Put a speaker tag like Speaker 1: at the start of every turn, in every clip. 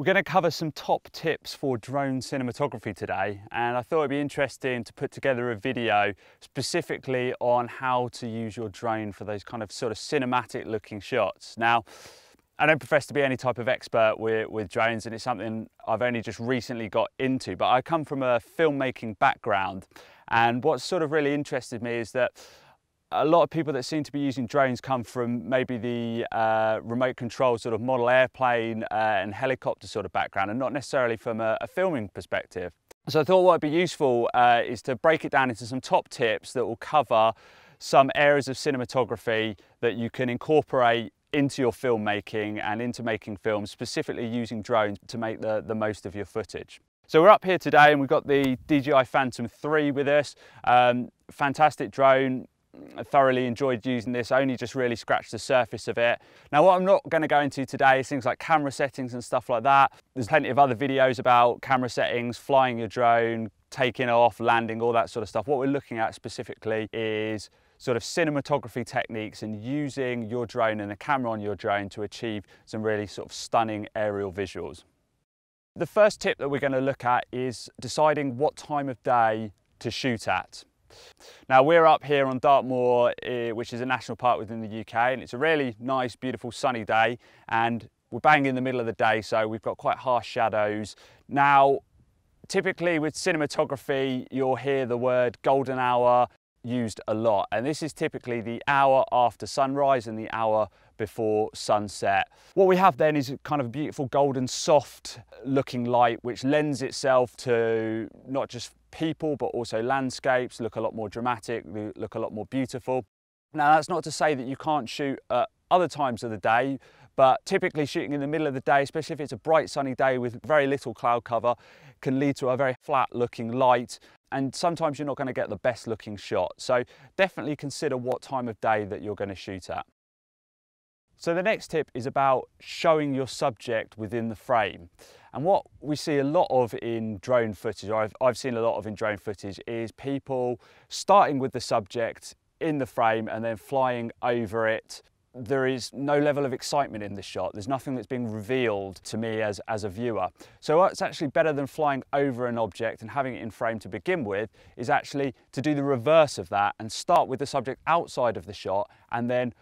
Speaker 1: We're going to cover some top tips for drone cinematography today, and I thought it'd be interesting to put together a video specifically on how to use your drone for those kind of sort of cinematic looking shots. Now, I don't profess to be any type of expert with drones, and it's something I've only just recently got into, but I come from a filmmaking background, and what sort of really interested me is that a lot of people that seem to be using drones come from maybe the remote control sort of model airplane and helicopter sort of background, and not necessarily from a filming perspective. So I thought what would be useful is to break it down into some top tips that will cover some areas of cinematography that you can incorporate into your filmmaking and into making films, specifically using drones to make the most of your footage. So we're up here today and we've got the DJI Phantom 3 with us. Fantastic drone. I thoroughly enjoyed using this, only just really scratched the surface of it. Now what I'm not going to go into today is things like camera settings and stuff like that. There's plenty of other videos about camera settings, flying your drone, taking off, landing, all that sort of stuff. What we're looking at specifically is sort of cinematography techniques and using your drone and the camera on your drone to achieve some really sort of stunning aerial visuals. The first tip that we're going to look at is deciding what time of day to shoot at. Now we're up here on Dartmoor, which is a national park within the UK, and it's a really nice, beautiful, sunny day, and we're bang in the middle of the day, so we've got quite harsh shadows. Now, typically with cinematography, you'll hear the word golden hour used a lot, and this is typically the hour after sunrise and the hour before sunset. What we have then is kind of a beautiful golden soft looking light, which lends itself to not just people but also landscapes, look a lot more dramatic, look a lot more beautiful. Now that's not to say that you can't shoot at other times of the day, but typically shooting in the middle of the day, especially if it's a bright sunny day with very little cloud cover, can lead to a very flat looking light, and sometimes you're not going to get the best looking shot. So definitely consider what time of day that you're going to shoot at. So the next tip is about showing your subject within the frame. And what we see a lot of in drone footage, or I've seen a lot of in drone footage, is people starting with the subject in the frame and then flying over it. There is no level of excitement in the shot. There's nothing that's being revealed to me as a viewer. So what's actually better than flying over an object and having it in frame to begin with is actually to do the reverse of that and start with the subject outside of the shot and then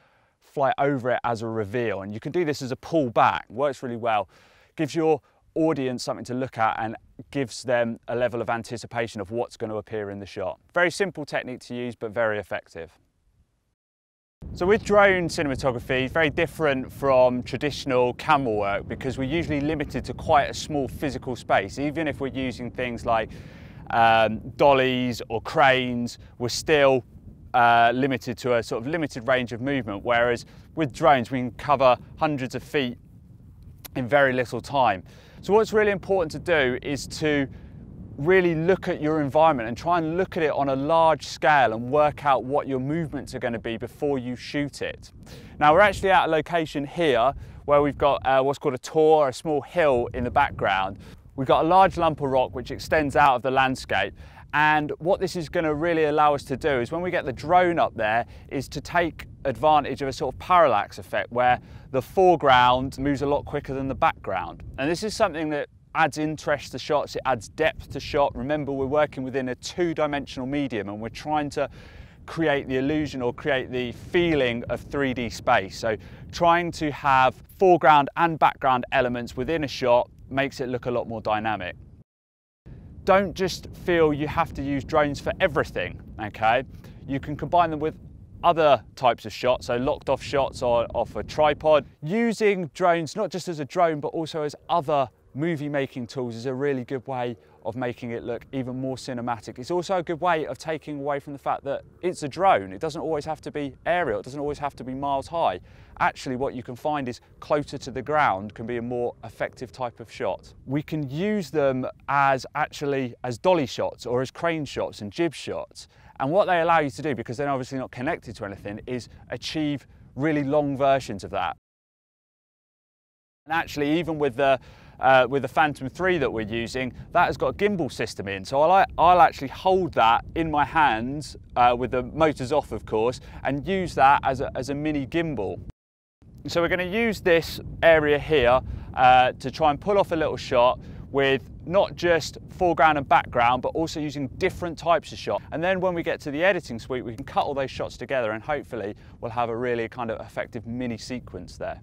Speaker 1: fly over it as a reveal. And you can do this as a pull back. Works really well. Gives your audience something to look at and gives them a level of anticipation of what's going to appear in the shot. Very simple technique to use, but very effective. So with drone cinematography, very different from traditional camera work because we're usually limited to quite a small physical space. Even if we're using things like dollies or cranes, we're still limited to a sort of limited range of movement, whereas with drones we can cover hundreds of feet in very little time. So what's really important to do is to really look at your environment and try and look at it on a large scale and work out what your movements are going to be before you shoot it. Now we're actually at a location here where we've got what's called a tor, a small hill in the background. We've got a large lump of rock which extends out of the landscape, and what this is going to really allow us to do is when we get the drone up there is to take advantage of a sort of parallax effect where the foreground moves a lot quicker than the background, and this is something that adds interest to shots, it adds depth to shot. Remember, we're working within a two-dimensional medium and we're trying to create the illusion or create the feeling of 3D space. So trying to have foreground and background elements within a shot makes it look a lot more dynamic. Don't just feel you have to use drones for everything, okay? You can combine them with other types of shots, so locked off shots or off a tripod. Using drones not just as a drone but also as other movie making tools is a really good way of making it look even more cinematic. It's also a good way of taking away from the fact that it's a drone. It doesn't always have to be aerial, it doesn't always have to be miles high. Actually what you can find is closer to the ground can be a more effective type of shot. We can use them as dolly shots or as crane shots and jib shots, and what they allow you to do, because they're obviously not connected to anything, is achieve really long versions of that. And actually even with the Phantom 3 that we're using, that has got a gimbal system in. So I'll actually hold that in my hands with the motors off, of course, and use that as a mini gimbal. So we're going to use this area here to try and pull off a little shot with not just foreground and background, but also using different types of shot. And then when we get to the editing suite, we can cut all those shots together and hopefully we'll have a really kind of effective mini sequence there.